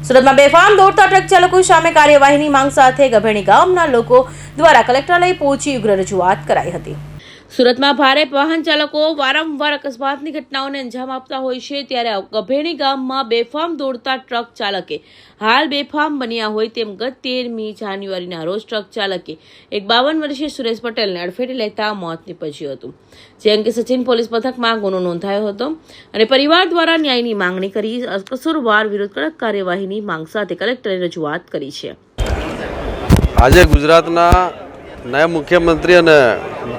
સુરતમાં બેફામ દોડતા ટ્રક ચાલકો સામે કાર્યવાહીની માંગ સાથે ગભેણી ગામના લોકો દ્વારા કલેક્ટરાલય પહોંચી ઉગ્ર રજૂઆત કરાઈ હતી। સુરતમાં ભારે વાહન ચાલકો વારંવાર અકસ્માતની ઘટનાઓને અંજામ આપતા હોય છે, ત્યારે ગભેણી ગામમાં બેફામ દોડતા ટ્રક ચાલકે હાલ બેફામ બન્યા હોય તેમ ગત 13મી જાન્યુઆરીના રોજ ટ્રક ચાલકે એક 52 વર્ષીય સુરેશ પટેલને અડફેટે લેતા મોત નીપજ્યું હતું, જે અંગે સચિન પોલીસ મથકમાં ગુનો નોંધાયો હતો અને પરિવાર દ્વારા ન્યાયની માંગણી કરી કસૂરવાર વિરુદ્ધ કડક કાર્યવાહીની માંગ સાથે કલેક્ટરે રજૂઆત કરી છે। આજે ગુજરાતના નાયબ મુખ્યમંત્રી અને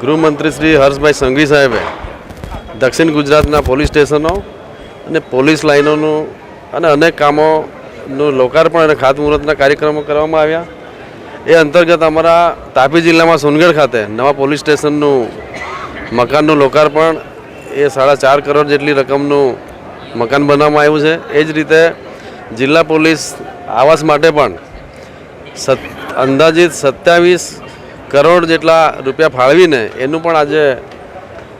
ગૃહમંત્રી શ્રી હર્ષભાઈ સંઘવી સાહેબે દક્ષિણ ગુજરાતના પોલીસ સ્ટેશનો અને પોલીસ લાઇનોનું અને અનેક કામોનું લોકાર્પણ અને ખાતમુહૂર્તના કાર્યક્રમો કરવામાં આવ્યા। એ અંતર્ગત અમારા તાપી જિલ્લામાં સોનગઢ ખાતે નવા પોલીસ સ્ટેશનનું મકાનનું લોકાર્પણ એ 4.5 કરોડ જેટલી રકમનું મકાન બનાવવામાં આવ્યું છે। એ જ રીતે જિલ્લા પોલીસ આવાસ માટે પણ અંદાજિત 27 કરોડ જેટલા રૂપિયા ફાળવીને એનું પણ આજે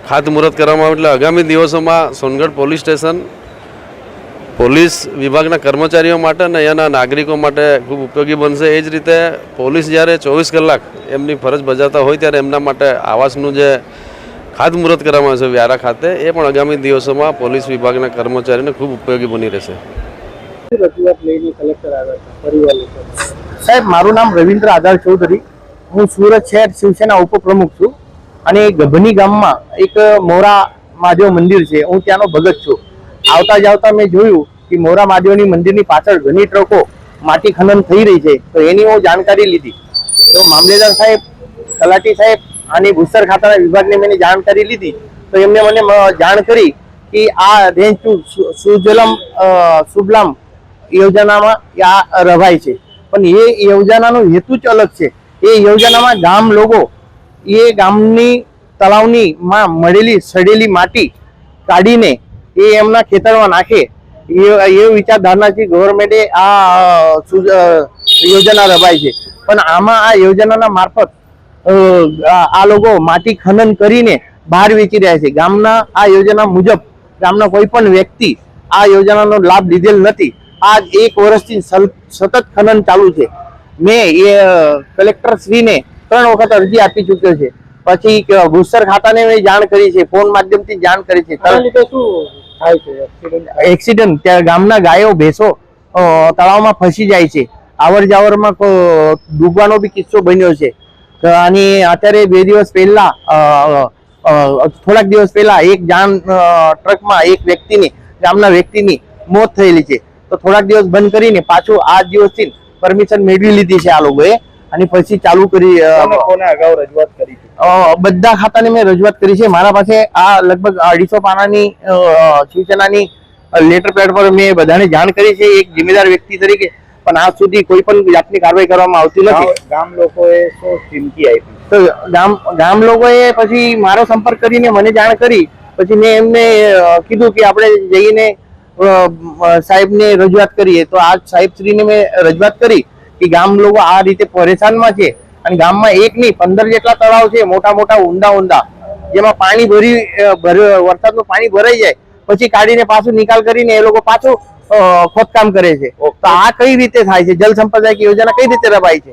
ખાતમુહૂર્ત કરવામાં આવ્યું। એટલે આગામી દિવસોમાં સોનગઢ પોલીસ સ્ટેશન પોલીસ વિભાગના કર્મચારીઓ માટે અને અહીંયાના નાગરિકો માટે ખૂબ ઉપયોગી બનશે। એ જ રીતે પોલીસ જ્યારે 24 કલાક એમની ફરજ બજાવતા હોય ત્યારે એમના માટે આવાસનું જે ખાતમુહૂર્ત કરવામાં આવશે વ્યારા ખાતે, એ પણ આગામી દિવસોમાં પોલીસ વિભાગના કર્મચારીઓને ખૂબ ઉપયોગી બની રહેશે। સાહેબ, મારું નામ રવિન્દ્ર આધાર ચૌધરી, હું સુરત શહેર શિવસેના ઉપપ્રમુખ છું અને ગભની ગામમાં એક મોરા મહાદેવ મંદિર છે, હું ત્યાંનો ભગત છું। આવતા જાવતા મેં જોયું કે મોરા મહાદેવની મંદિરની પાછળ ઘણી ટ્રકો માટી ખનન થઈ રહી છે, તો એની હું જાણકારી લીધી। તો મામલેદાર સાહેબ, તલાટી સાહેબ અને ભૂસ્તર ખાતાના વિભાગને મેં જાણકારી લીધી, તો એમને મને જાણ કરી કે આ રેન્જ 2 સુજલમ સુબલામ યોજનામાં આ રવાય છે, પણ એ યોજનાનો હેતુ જ અલગ છે। એ યોજનામાં ગામ લોકો એ ગામની તળાવની માં મળેલી સડેલી માટી કાઢીને એ એમના ખેતરમાં નાખે એ વિચારધારણાથી ગવર્મેન્ટે આ યોજના રવાય છે। પણ આમાં આ યોજનાના મારફત આ લોકો માટી ખનન કરીને બહાર વેચી રહ્યા છે। ગામના આ યોજના મુજબ ગામના કોઈ પણ વ્યક્તિ આ યોજનાનો લાભ લીધેલ નથી। આ 1 વર્ષથી સતત ખનન ચાલુ છે। મેં એ કલેક્ટર શ્રીને 3 વખત અરજી આપી ચૂક્યો છે, પછી ભૂસ્તર ખાતાને મેં જાણ કરી છે, ફોન માધ્યમથી જાણ કરી છે। એક્સિડન્ટ ત્યાં ગામના ગાયો ભેંસો તળાવમાં ફસી જાય છે, આવર જાવરમાં ડૂબવાનો બી કિસ્સો બન્યો છે। અને અત્યારે 2 દિવસ પહેલા થોડાક દિવસ પહેલા એક ટ્રકમાં એક વ્યક્તિની ગામના વ્યક્તિની મોત થયેલી છે। તો થોડાક દિવસ બંધ કરીને પાછું આ દિવસથી પરમિશન મેળવી લીધી છે આ લોકોએ અને પછી ચાલુ કરી। કોને અગાઉ રજૂઆત કરી છે? બધા ખાતાને મેં રજૂઆત કરી છે। મારા પાસે આ લગભગ 250 પાનાની સૂચનાની લેટર પેડ પર મેં બધાને જાણ કરી છે એક જિમ્મેદાર વ્યક્તિ તરીકે, પણ આજ સુધી કોઈ પણ જાતની કાર્યવાહી કરવામાં આવતી નથી। ગામ લોકોએ શું ચીમકી આપી? તો ગામ લોકોએ પછી મારો સંપર્ક કરીને મને જાણ કરી, પછી મેં એમને કીધું કે આપણે જઈને સાહેબને રજૂઆત કરીએ। તો આ સાહેબશ્રીને મેં રજૂઆત કરી કે ગામ લોકો આ રીતે પરેશાનમાં છે અને ગામમાં 1 નહીં 15 જેટલા તળાવ છે, મોટા મોટા ઊંડા, જેમાં પાણી વરસાદનું પાણી ભરાઈ જાય પછી કાઢીને પાછું નિકાલ કરીને એ લોકો પાછું ખોદકામ કરે છે। તો આ કઈ રીતે થાય છે? જલ સંપદા યોજના કઈ રીતે રવાય છે?